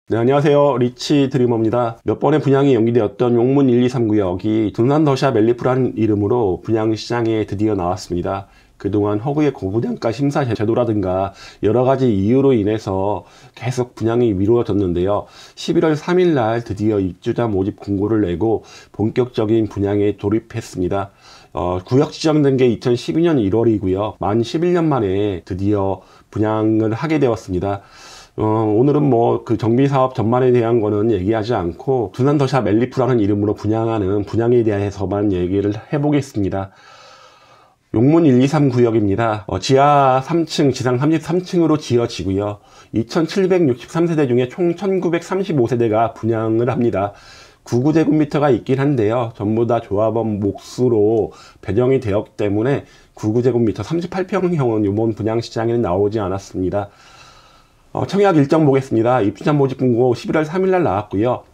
네, 안녕하세요. 리치 드리머입니다. 몇 번의 분양이 연기되었던 용문 1, 2, 3구역이 둔산 더샵 엘리프라는 이름으로 분양시장에 드디어 나왔습니다. 그동안 허구의 고분양가 심사 제도라든가 여러 가지 이유로 인해서 계속 분양이 미루어졌는데요. 11월 3일 날 드디어 입주자 모집 공고를 내고 본격적인 분양에 돌입했습니다. 구역 지정된 게 2012년 1월이고요. 만 11년 만에 드디어 분양을 하게 되었습니다. 오늘은 그 정비사업 전반에 대한 거는 얘기하지 않고 둔산 더샵 엘리프라는 이름으로 분양하는 분양에 대해서만 얘기를 해보겠습니다. 용문 1, 2, 3 구역입니다. 지하 3층, 지상 33층으로 지어지고요. 2763세대 중에 총 1935세대가 분양을 합니다. 99제곱미터가 있긴 한데요. 전부 다 조합원 몫으로 배정이 되었기 때문에 99제곱미터 38평형은 이번 분양시장에는 나오지 않았습니다. 청약 일정 보겠습니다. 입주자 모집 공고 11월 3일 날 나왔고요.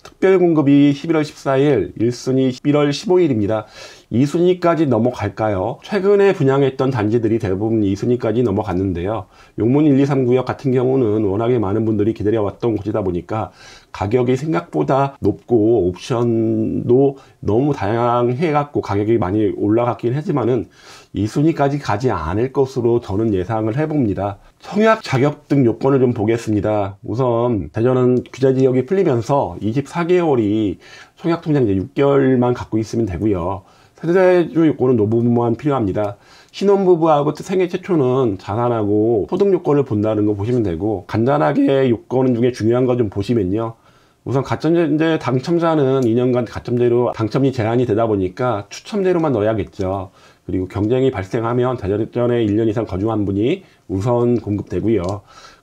특별 공급이 11월 14일, 1순위 11월 15일입니다. 2순위까지 넘어갈까요? 최근에 분양했던 단지들이 대부분 2순위까지 넘어갔는데요. 용문 1, 2, 3 구역 같은 경우는 워낙에 많은 분들이 기다려왔던 곳이다 보니까 가격이 생각보다 높고 옵션도 너무 다양해갖고 가격이 많이 올라갔긴 하지만은 2순위까지 가지 않을 것으로 저는 예상을 해봅니다. 청약 자격 등 요건을 좀 보겠습니다. 우선 대전은 규제 지역이 풀리면서 24개월이 청약 통장 이제 6개월만 갖고 있으면 되고요. 세대주 요건은 노부부만 필요합니다. 신혼부부하고 생애 최초는 자산하고 소득 요건을 본다는 거 보시면 되고, 간단하게 요건 중에 중요한 거 좀 보시면요. 우선 가점제 당첨자는 2년간 가점제로 당첨이 제한이 되다 보니까 추첨제로만 넣어야겠죠. 그리고 경쟁이 발생하면 대전에 1년 이상 거주한 분이 우선 공급되고요.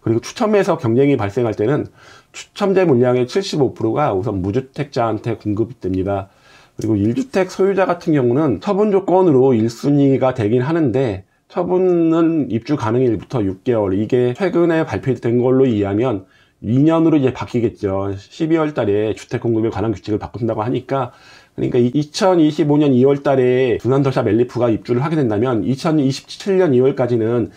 그리고 추첨에서 경쟁이 발생할 때는 추첨제 물량의 75%가 우선 무주택자한테 공급됩니다. 그리고 1주택 소유자 같은 경우는 처분 조건으로 1순위가 되긴 하는데, 처분은 입주 가능일부터 6개월, 이게 최근에 발표된 걸로 이해하면 2년으로 이제 바뀌겠죠. 12월 달에 주택 공급에 관한 규칙을 바꾼다고 하니까, 그러니까 2025년 2월 달에 둔산 더샵 엘리프가 입주를 하게 된다면 2027년 2월까지는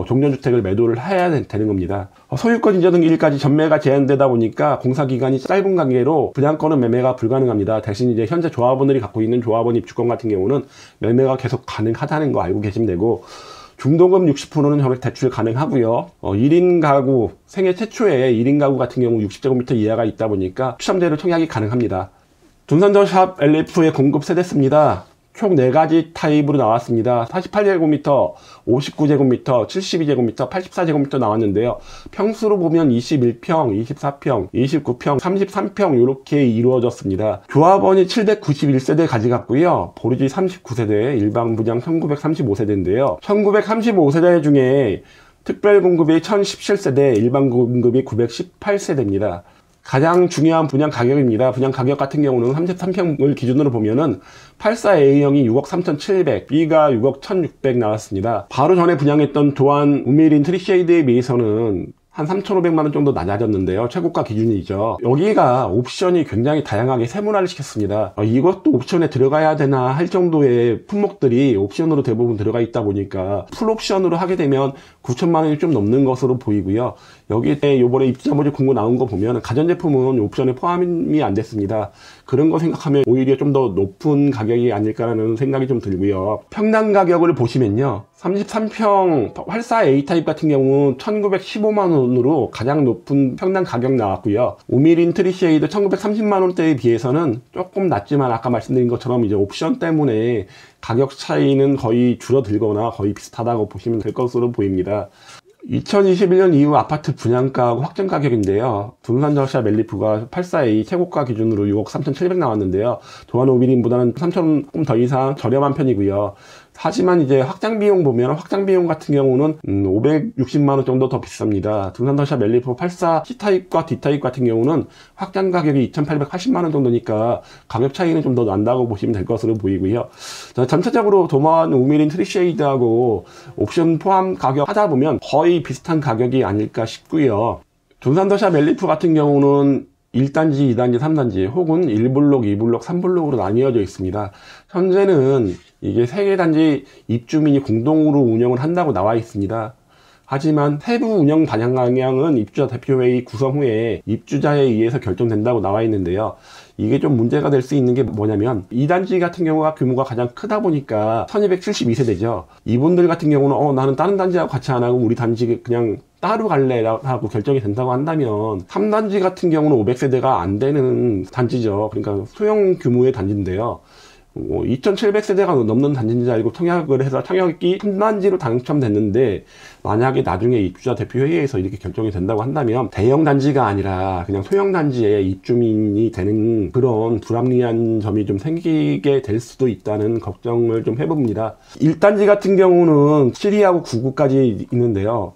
종전주택을 매도를 해야 되는 겁니다. 소유권 인정 등기일까지 전매가 제한되다 보니까 공사기간이 짧은 관계로 분양권은 매매가 불가능합니다. 대신 이제 현재 조합원들이 갖고 있는 조합원 입주권 같은 경우는 매매가 계속 가능하다는 거 알고 계시면 되고, 중도금 60%는 전액 대출 가능하고요. 1인 가구, 생애 최초에 1인 가구 같은 경우 60제곱미터 이하가 있다 보니까 추첨제로 청약이 가능합니다. 둔산 더샵 엘리프의 공급 세대수입니다. 총 4가지 타입으로 나왔습니다. 48제곱미터, 59제곱미터, 72제곱미터, 84제곱미터 나왔는데요. 평수로 보면 21평, 24평, 29평, 33평 이렇게 이루어졌습니다. 조합원이 791세대 가져갔고요. 보류지 39세대, 일반 분양 1935세대인데요. 1935세대 중에 특별 공급이 1017세대, 일반 공급이 918세대입니다. 가장 중요한 분양 가격입니다. 분양 가격 같은 경우는 33평을 기준으로 보면은 84A형이 6억 3,700, B가 6억 1,600 나왔습니다. 바로 전에 분양했던 도안 우미린 트리쉐이드에 비해서는 한 3,500만원 정도 낮아졌는데요. 최고가 기준이죠. 여기가 옵션이 굉장히 다양하게 세분화를 시켰습니다. 이것도 옵션에 들어가야 되나 할 정도의 품목들이 옵션으로 대부분 들어가 있다 보니까 풀옵션으로 하게 되면 9천만원이 좀 넘는 것으로 보이고요. 여기에 요번에 입주자 모집 공고 나온 거 보면 가전제품은 옵션에 포함이 안 됐습니다. 그런 거 생각하면 오히려 좀 더 높은 가격이 아닐까라는 생각이 좀 들고요. 평당 가격을 보시면요. 33평 활사 A타입 같은 경우 1915만원으로 가장 높은 평당 가격 나왔고요. 우미린 트리쉐이드 1930만원대에 비해서는 조금 낮지만 아까 말씀드린 것처럼 이제 옵션 때문에 가격 차이는 거의 줄어들거나 거의 비슷하다고 보시면 될 것으로 보입니다. 2021년 이후 아파트 분양가하고 확정 가격인데요. 둔산 더샵 엘리프가 84A 최고가 기준으로 6억 3,700 나왔는데요. 도안 오비린보다는 3,000원 조금 더 이상 저렴한 편이고요. 하지만 이제 확장 비용 보면 확장 비용 같은 경우는 560만원 정도 더 비쌉니다. 둔산 더샵 엘리프 84 C타입과 D타입 같은 경우는 확장 가격이 2,880만원 정도니까 가격 차이는 좀 더 난다고 보시면 될 것으로 보이고요. 전체적으로 도안 우미린 트리쉐이드하고 옵션 포함 가격 하다 보면 거의 비슷한 가격이 아닐까 싶고요. 둔산 더샵 엘리프 같은 경우는 1단지, 2단지, 3단지 혹은 1블록, 2블록, 3블록으로 나뉘어져 있습니다. 현재는 이게 3개 단지 입주민이 공동으로 운영을 한다고 나와 있습니다. 하지만 세부 운영 방향은 입주자 대표회의 구성 후에 입주자에 의해서 결정된다고 나와 있는데요. 이게 좀 문제가 될 수 있는 게 뭐냐면 2단지 같은 경우가 규모가 가장 크다 보니까 1272세대죠. 이분들 같은 경우는 나는 다른 단지하고 같이 안 하고 우리 단지 그냥 따로 갈래 하고 결정이 된다고 한다면 3단지 같은 경우는 500세대가 안 되는 단지죠. 그러니까 소형 규모의 단지인데요. 2700세대가 넘는 단지인지 알고 청약을 해서 청약이 3단지로 당첨됐는데 만약에 나중에 입주자 대표회의에서 이렇게 결정이 된다고 한다면 대형 단지가 아니라 그냥 소형 단지에 입주민이 되는 그런 불합리한 점이 좀 생기게 될 수도 있다는 걱정을 좀 해봅니다. 1단지 같은 경우는 7위하고 99까지 있는데요.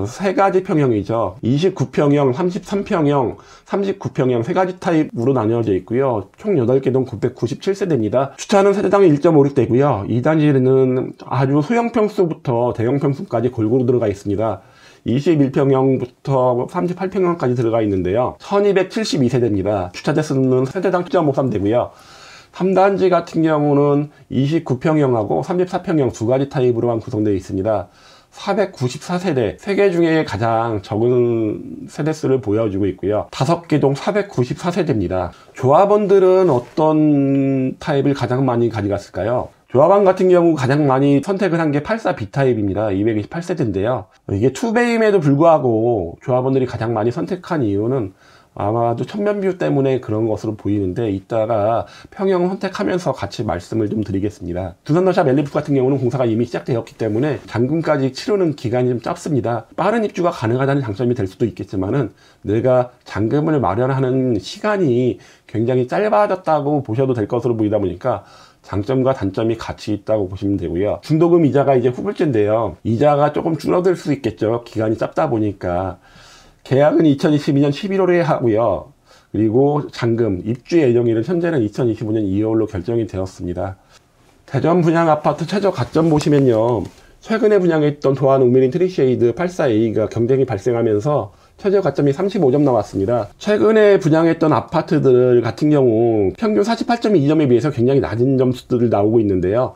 세 가지 평형이죠. 29평형, 33평형, 39평형 세 가지 타입으로 나뉘어져 있고요. 총 8개 동 997세대입니다. 주차는 세대당 1.56대고요. 2단지는 아주 소형 평수부터 대형 평수까지 골고루 들어가 있습니다. 21평형부터 38평형까지 들어가 있는데요. 1272세대입니다. 주차 대수는 세대당 1.53대고요. 3단지 같은 경우는 29평형하고 34평형 두 가지 타입으로만 구성되어 있습니다. 494세대, 3개 중에 가장 적은 세대수를 보여주고 있고요. 5개 동 494세대입니다. 조합원들은 어떤 타입을 가장 많이 가져갔을까요? 조합원 같은 경우 가장 많이 선택을 한 게 84B타입입니다. 228세대인데요. 이게 투베임에도 불구하고 조합원들이 가장 많이 선택한 이유는 아마도 천면뷰 때문에 그런 것으로 보이는데 이따가 평형 선택하면서 같이 말씀을 좀 드리겠습니다. 두산더샵 멜리프 같은 경우는 공사가 이미 시작되었기 때문에 잔금까지 치르는 기간이 좀 짧습니다. 빠른 입주가 가능하다는 장점이 될 수도 있겠지만은 내가 잔금을 마련하는 시간이 굉장히 짧아졌다고 보셔도 될 것으로 보이다 보니까 장점과 단점이 같이 있다고 보시면 되고요. 중도금 이자가 이제 후불제인데요. 이자가 조금 줄어들 수 있겠죠. 기간이 짧다 보니까. 계약은 2022년 11월에 하고요. 그리고 잔금, 입주 예정일은 현재는 2025년 2월로 결정이 되었습니다. 대전 분양 아파트 최저 가점 보시면요. 최근에 분양했던 도안 우미린 트리쉐이드 84A가 경쟁이 발생하면서 최저 가점이 35점 나왔습니다. 최근에 분양했던 아파트들 같은 경우 평균 48.2점에 비해서 굉장히 낮은 점수들을 나오고 있는데요.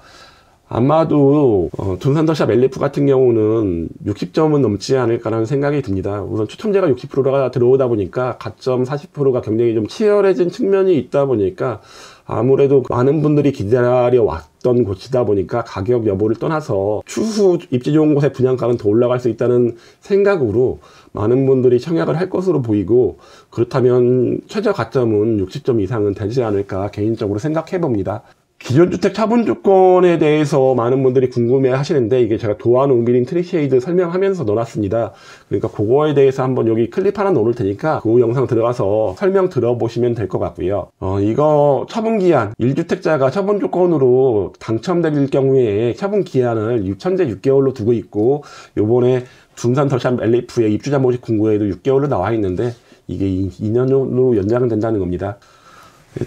아마도 두산더샵 멜리프 같은 경우는 60점은 넘지 않을까라는 생각이 듭니다. 우선 추첨제가 60%가 들어오다 보니까 가점 40%가 굉장히 좀 치열해진 측면이 있다 보니까 아무래도 많은 분들이 기다려 왔던 곳이다 보니까 가격 여부를 떠나서 추후 입지 좋은 곳의 분양가는 더 올라갈 수 있다는 생각으로 많은 분들이 청약을 할 것으로 보이고, 그렇다면 최저 가점은 60점 이상은 되지 않을까 개인적으로 생각해 봅니다. 기존 주택 처분 조건에 대해서 많은 분들이 궁금해 하시는데 이게 제가 도안 우미린 트리쉐이드 설명하면서 넣어놨습니다. 그러니까 그거에 대해서 한번 여기 클립 하나 넣을 테니까 그 영상 들어가서 설명 들어보시면 될 것 같고요. 이거 처분기한 1주택자가 처분 조건으로 당첨될 경우에 처분기한을 현재 6개월로 두고 있고, 요번에 두산더샵 멜리프의 입주자 모집 공고에도 6개월로 나와 있는데 이게 2년으로 연장된다는 겁니다.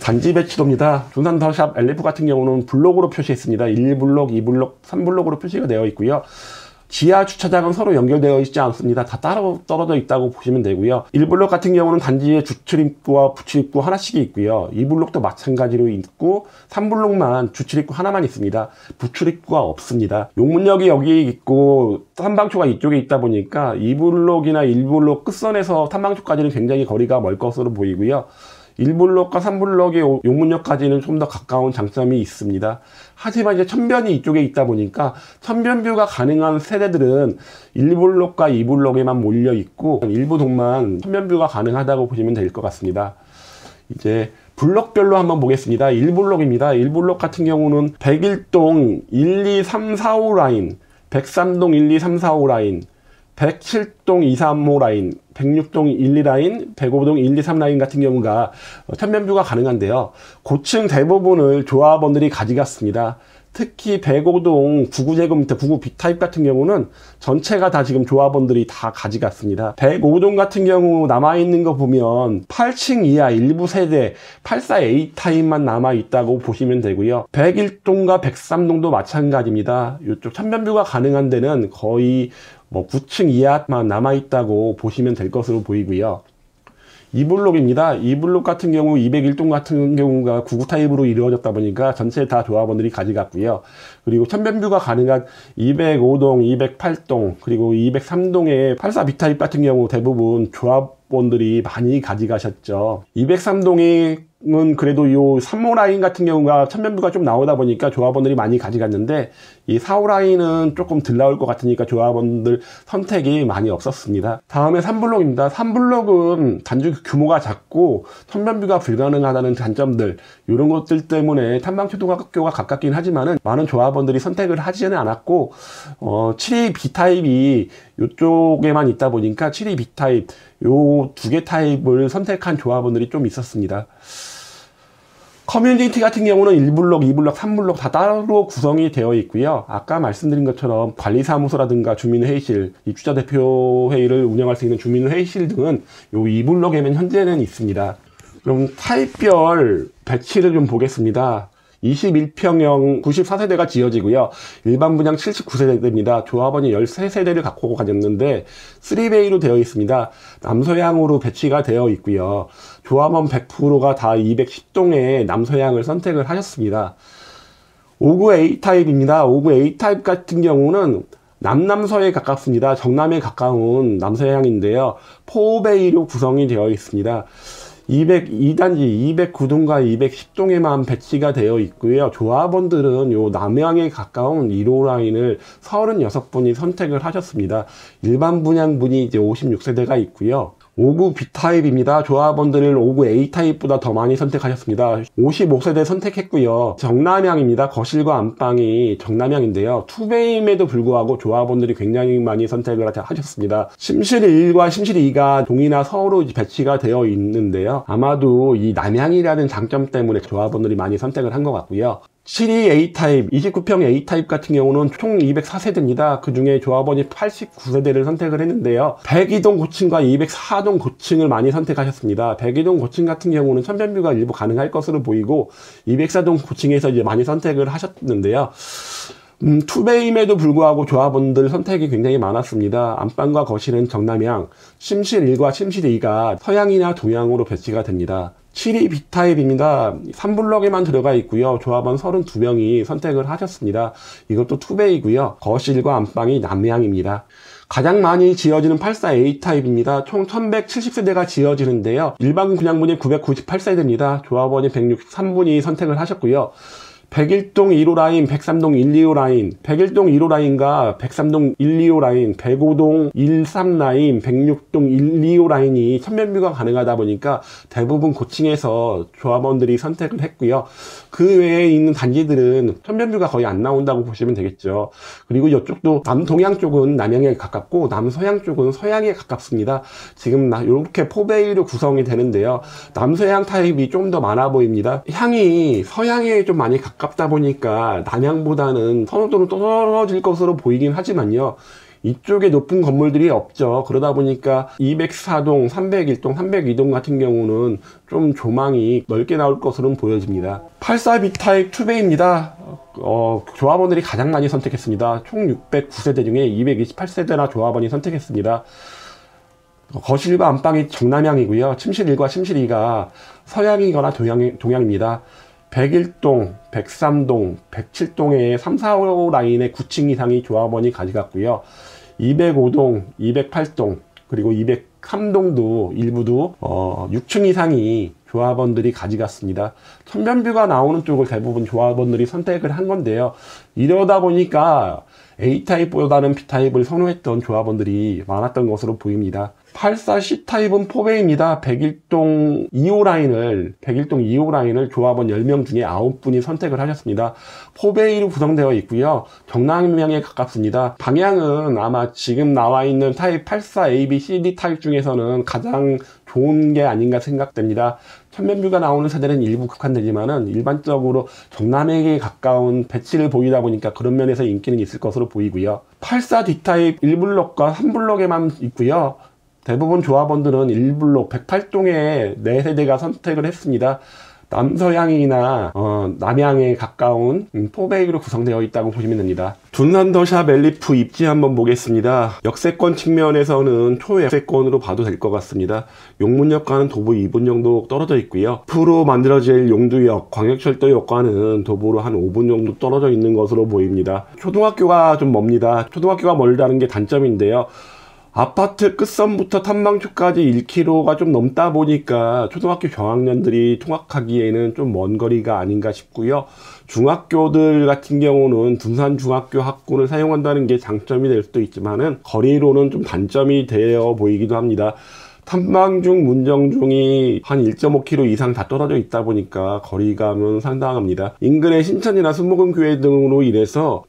단지 배치도입니다. 두산더샵 멜리프 같은 경우는 블록으로 표시했습니다. 1블록, 2블록, 3블록으로 표시가 되어 있고요. 지하 주차장은 서로 연결되어 있지 않습니다. 다 따로 떨어져 있다고 보시면 되고요. 1블록 같은 경우는 단지에 주출입구와 부출입구 하나씩 있고요. 2블록도 마찬가지로 있고 3블록만 주출입구 하나만 있습니다. 부출입구가 없습니다. 용문역이 여기 있고 탐방초가 이쪽에 있다 보니까 2블록이나 1블록 끝선에서 탐방초까지는 굉장히 거리가 멀 것으로 보이고요. 1블록과 3블록의 용문역까지는 좀 더 가까운 장점이 있습니다. 하지만 이제 천변이 이쪽에 있다 보니까 천변뷰가 가능한 세대들은 1블록과 2블록에만 몰려 있고 일부 동만 천변뷰가 가능하다고 보시면 될 것 같습니다. 이제 블록별로 한번 보겠습니다. 1블록입니다. 1블록 같은 경우는 101동 1, 2, 3, 4, 5 라인, 103동 1, 2, 3, 4, 5 라인, 107동 2, 3, 5 라인, 106동 1, 2 라인, 105동 1, 2, 3 라인 같은 경우가 천면뷰가 가능한데요. 고층 대부분을 조합원들이 가져갔습니다. 특히 105동 99제곱미터 99B타입 같은 경우는 전체가 다 지금 조합원들이 다 가져갔습니다. 105동 같은 경우 남아있는 거 보면 8층 이하 일부 세대 84A타입만 남아있다고 보시면 되고요. 101동과 103동도 마찬가지입니다. 이쪽 천면뷰가 가능한 데는 거의 9층 이하만 남아있다고 보시면 될 것으로 보이고요. 2블록입니다. 2블록 같은 경우 201동 같은 경우가 99 타입으로 이루어졌다 보니까 전체 다 조합원들이 가져갔고요. 그리고 천변뷰가 가능한 205동, 208동, 그리고 203동의 84 B타입 같은 경우 대부분 조합원들이 많이 가져가셨죠. 203동은 그래도 요 3호 라인 같은 경우가 천변뷰가 좀 나오다 보니까 조합원들이 많이 가져갔는데, 이 4호 라인은 조금 덜 나올 것 같으니까 조합원들 선택이 많이 없었습니다. 다음에 3블록입니다. 3블록은 단지 규모가 작고 천변뷰가 불가능하다는 단점들, 이런 것들 때문에 탐방초등학교가 가깝긴 하지만은 많은 조합원들이 선택을 하지는 않았고, 72 B타입이 이쪽에만 있다 보니까 72 B타입 요 두 개 타입을 선택한 조합원들이 좀 있었습니다. 커뮤니티 같은 경우는 1블록, 2블록, 3블록 다 따로 구성이 되어 있고요. 아까 말씀드린 것처럼 관리사무소라든가 주민회의실, 입주자 대표회의를 운영할 수 있는 주민회의실 등은 요 2블록에만 현재는 있습니다. 그럼 타입별 배치를 좀 보겠습니다. 21평형 94세대가 지어지고요. 일반 분양 79세대입니다. 조합원이 13세대를 갖고 가졌는데 3베이로 되어 있습니다. 남서향으로 배치가 되어 있고요. 조합원 100%가 다 210동의 남서향을 선택을 하셨습니다. 59A 타입입니다. 59A 타입 같은 경우는 남남서에 가깝습니다. 정남에 가까운 남서향인데요. 4베이로 구성이 되어 있습니다. 202단지 209동과 210동에만 배치가 되어 있고요. 조합원들은 요 남향에 가까운 1호 라인을 36분이 선택을 하셨습니다. 일반 분양분이 이제 56세대가 있고요. 59 B타입입니다. 조합원들을 59 A타입보다 더 많이 선택하셨습니다. 55세대 선택했고요. 정남향입니다. 거실과 안방이 정남향인데요. 투베임에도 불구하고 조합원들이 굉장히 많이 선택을 하셨습니다. 침실 1과 침실 2가 동이나 서로 배치가 되어 있는데요. 아마도 이 남향이라는 장점 때문에 조합원들이 많이 선택을 한 것 같고요. 72 A타입, 29평 A타입 같은 경우는 총 204세대입니다. 그 중에 조합원이 89세대를 선택을 했는데요. 102동 고층과 204동 고층을 많이 선택하셨습니다. 102동 고층 같은 경우는 천변뷰가 일부 가능할 것으로 보이고, 204동 고층에서 이제 많이 선택을 하셨는데요. 투베임에도 불구하고 조합원들 선택이 굉장히 많았습니다. 안방과 거실은 정남향, 침실 1과 침실 2가 서향이나 동향으로 배치가 됩니다. 72 B타입입니다. 3블럭에만 들어가 있고요. 조합원 32명이 선택을 하셨습니다. 이것도 투베이고요. 거실과 안방이 남향입니다. 가장 많이 지어지는 84A 타입입니다. 총 1170세대가 지어지는데요. 일반 분양분이 998세대입니다. 조합원이 163분이 선택을 하셨고요. 101동 1호 라인, 103동 1, 2호 라인, 101동 1호 라인과 103동 1, 2호 라인, 105동 1, 3 라인, 106동 1, 2호 라인이 천변뷰가 가능하다 보니까 대부분 고층에서 조합원들이 선택을 했고요. 그 외에 있는 단지들은 천변뷰가 거의 안 나온다고 보시면 되겠죠. 그리고 이쪽도 남동향 쪽은 남향에 가깝고 남서향 쪽은 서향에 가깝습니다. 지금 이렇게 포베이로 구성이 되는데요. 남서향 타입이 좀 더 많아 보입니다. 향이 서향에 좀 많이 가깝다 보니까 남향보다는 선호도는 떨어질 것으로 보이긴 하지만요. 이쪽에 높은 건물들이 없죠. 그러다 보니까 204동, 301동, 302동 같은 경우는 좀 조망이 넓게 나올 것으로 보여집니다. 84 B타입 투베이입니다. 조합원들이 가장 많이 선택했습니다. 총 609세대 중에 228세대나 조합원이 선택했습니다. 거실과 안방이 정남향이고요. 침실 1과 침실 2가 서향이거나 동향입니다. 101동, 103동, 107동의 3, 4호 라인의 9층 이상이 조합원이 가져갔고요. 205동, 208동, 그리고 203동도 일부도 6층 이상이 조합원들이 가져갔습니다. 천변뷰가 나오는 쪽을 대부분 조합원들이 선택을 한 건데요. 이러다 보니까 A타입보다는 B타입을 선호했던 조합원들이 많았던 것으로 보입니다. 84 C타입은 포베이입니다. 101동 2호 라인을 조합원 10명 중에 9분이 선택을 하셨습니다. 포베이로 구성되어 있고요. 정남향에 가깝습니다. 방향은 아마 지금 나와 있는 타입 84 A, B, C, D 타입 중에서는 가장 좋은 게 아닌가 생각됩니다. 천변뷰가 나오는 세대는 일부 국한되지만은 일반적으로 정남향에 가까운 배치를 보이다 보니까 그런 면에서 인기는 있을 것으로 보이고요. 84 D타입 1블록과 3블록에만 있고요. 대부분 조합원들은 1블록 108동에 4세대가 선택을 했습니다. 남서향이나 남향에 가까운 포베이로 구성되어 있다고 보시면 됩니다. 둔산 더샵 멜리프 입지 한번 보겠습니다. 역세권 측면에서는 초역세권으로 봐도 될 것 같습니다. 용문역과는 도보 2분 정도 떨어져 있고요. 앞으로 만들어질 용두역, 광역철도역과는 도보로 한 5분 정도 떨어져 있는 것으로 보입니다. 초등학교가 좀 멉니다. 초등학교가 멀다는 게 단점인데요. 아파트 끝선부터 탐방초까지 1km가 좀 넘다 보니까 초등학교 저학년들이 통학하기에는 좀 먼 거리가 아닌가 싶고요. 중학교들 같은 경우는 둔산 중학교 학군을 사용한다는 게 장점이 될 수도 있지만은 거리로는 좀 단점이 되어 보이기도 합니다. 탐방중, 문정중이 한 1.5km 이상 다 떨어져 있다 보니까 거리감은 상당합니다. 인근의 신천이나 수목원교회 등으로 인해서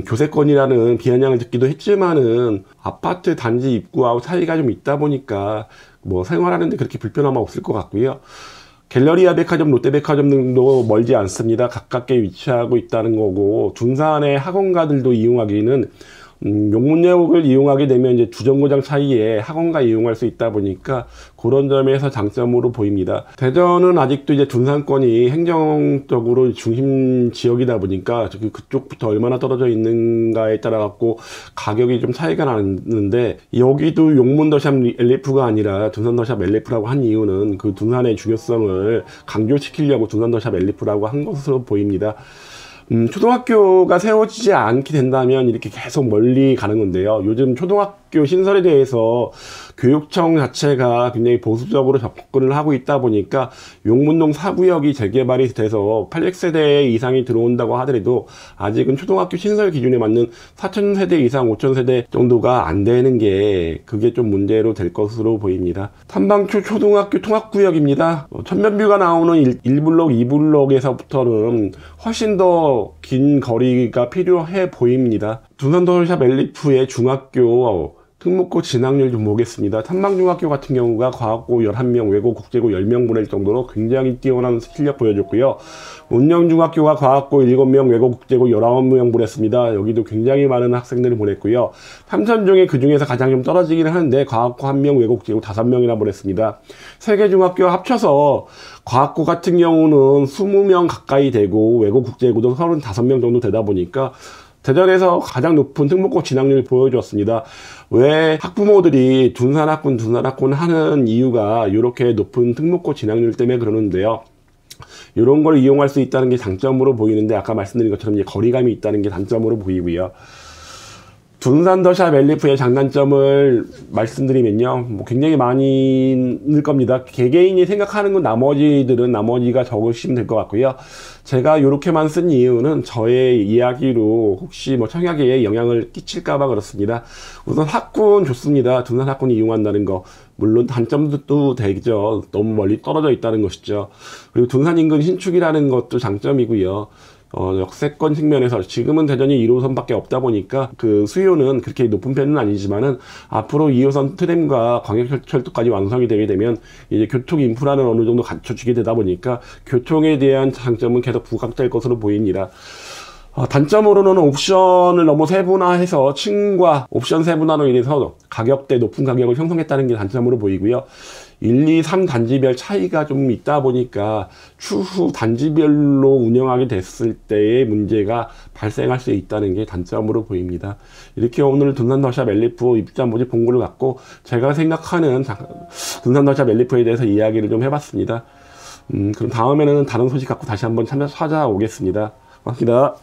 교세권이라는 비아냥을 듣기도 했지만은 아파트 단지 입구하고 차이가 좀 있다 보니까 뭐 생활하는데 그렇게 불편함은 없을 것 같고요. 갤러리아 백화점, 롯데백화점 등도 멀지 않습니다. 가깝게 위치하고 있다는 거고, 둔산의 학원가들도 이용하기는 용문역을 이용하게 되면 이제 두 정거장 사이에 학원가 이용할 수 있다 보니까 그런 점에서 장점으로 보입니다. 대전은 아직도 이제 둔산권이 행정적으로 중심 지역이다 보니까 그쪽부터 얼마나 떨어져 있는가에 따라 갖고 가격이 좀 차이가 나는데, 여기도 용문 더샵 멜리프가 아니라 둔산 더샵 멜리프라고 한 이유는 그 둔산의 중요성을 강조시키려고 둔산 더샵 멜리프라고 한 것으로 보입니다. 초등학교가 세워지지 않게 된다면 이렇게 계속 멀리 가는 건데요. 요즘 초등학교 신설에 대해서 교육청 자체가 굉장히 보수적으로 접근을 하고 있다 보니까 용문동 4구역이 재개발이 돼서 800세대 이상이 들어온다고 하더라도 아직은 초등학교 신설 기준에 맞는 4,000세대 이상, 5,000세대 정도가 안 되는 게 그게 좀 문제로 될 것으로 보입니다. 탐방초 초등학교 통합구역입니다. 천면뷰가 나오는 1블록, 2블록에서부터는 훨씬 더 긴 거리가 필요해 보입니다. 둔산 더샵 멜리프의 중학교 특목고 진학률 좀 보겠습니다. 탐방중학교 같은 경우가 과학고 11명, 외고 국제고 10명 보낼 정도로 굉장히 뛰어난 실력 보여줬고요. 운영중학교가 과학고 7명, 외고 국제고 19명 보냈습니다. 여기도 굉장히 많은 학생들을 보냈고요. 삼천중에 그 중에서 가장 좀 떨어지기는 하는데 과학고 1명, 외고 국제고 5명이나 보냈습니다. 세계중학교 합쳐서 과학고 같은 경우는 20명 가까이 되고 외고 국제고도 35명 정도 되다 보니까 대전에서 가장 높은 특목고 진학률을 보여주었습니다. 왜 학부모들이 둔산학군 하는 이유가 이렇게 높은 특목고 진학률 때문에 그러는데요. 이런 걸 이용할 수 있다는 게 장점으로 보이는데, 아까 말씀드린 것처럼 이제 거리감이 있다는 게 단점으로 보이고요. 둔산 더샵 멜리프의 장단점을 말씀드리면요, 뭐 굉장히 많을 겁니다. 개개인이 생각하는 건 나머지가 적으시면 될 것 같고요. 제가 이렇게만 쓴 이유는 저의 이야기로 혹시 뭐 청약에 영향을 끼칠까봐 그렇습니다. 우선 학군 좋습니다. 둔산 학군이 이용한다는 거. 물론 단점도 되죠. 너무 멀리 떨어져 있다는 것이죠. 그리고 둔산 인근 신축이라는 것도 장점이고요. 역세권 측면에서 지금은 대전이 1호선밖에 없다 보니까 그 수요는 그렇게 높은 편은 아니지만은 앞으로 2호선 트램과 광역철도까지 완성이 되게 되면 이제 교통 인프라는 어느 정도 갖춰지게 되다 보니까 교통에 대한 장점은 계속 부각될 것으로 보입니다. 단점으로는 옵션을 너무 세분화해서 층과 옵션 세분화로 인해서 가격대 높은 가격을 형성했다는 게 단점으로 보이고요. 1, 2, 3 단지별 차이가 좀 있다 보니까 추후 단지별로 운영하게 됐을 때의 문제가 발생할 수 있다는 게 단점으로 보입니다. 이렇게 오늘 둔산 더샵 멜리프 입자 모집 공고를 갖고 제가 생각하는 둔산 더샵 멜리프에 대해서 이야기를 좀 해봤습니다. 그럼 다음에는 다른 소식 갖고 다시 한번 찾아오겠습니다. 고맙습니다.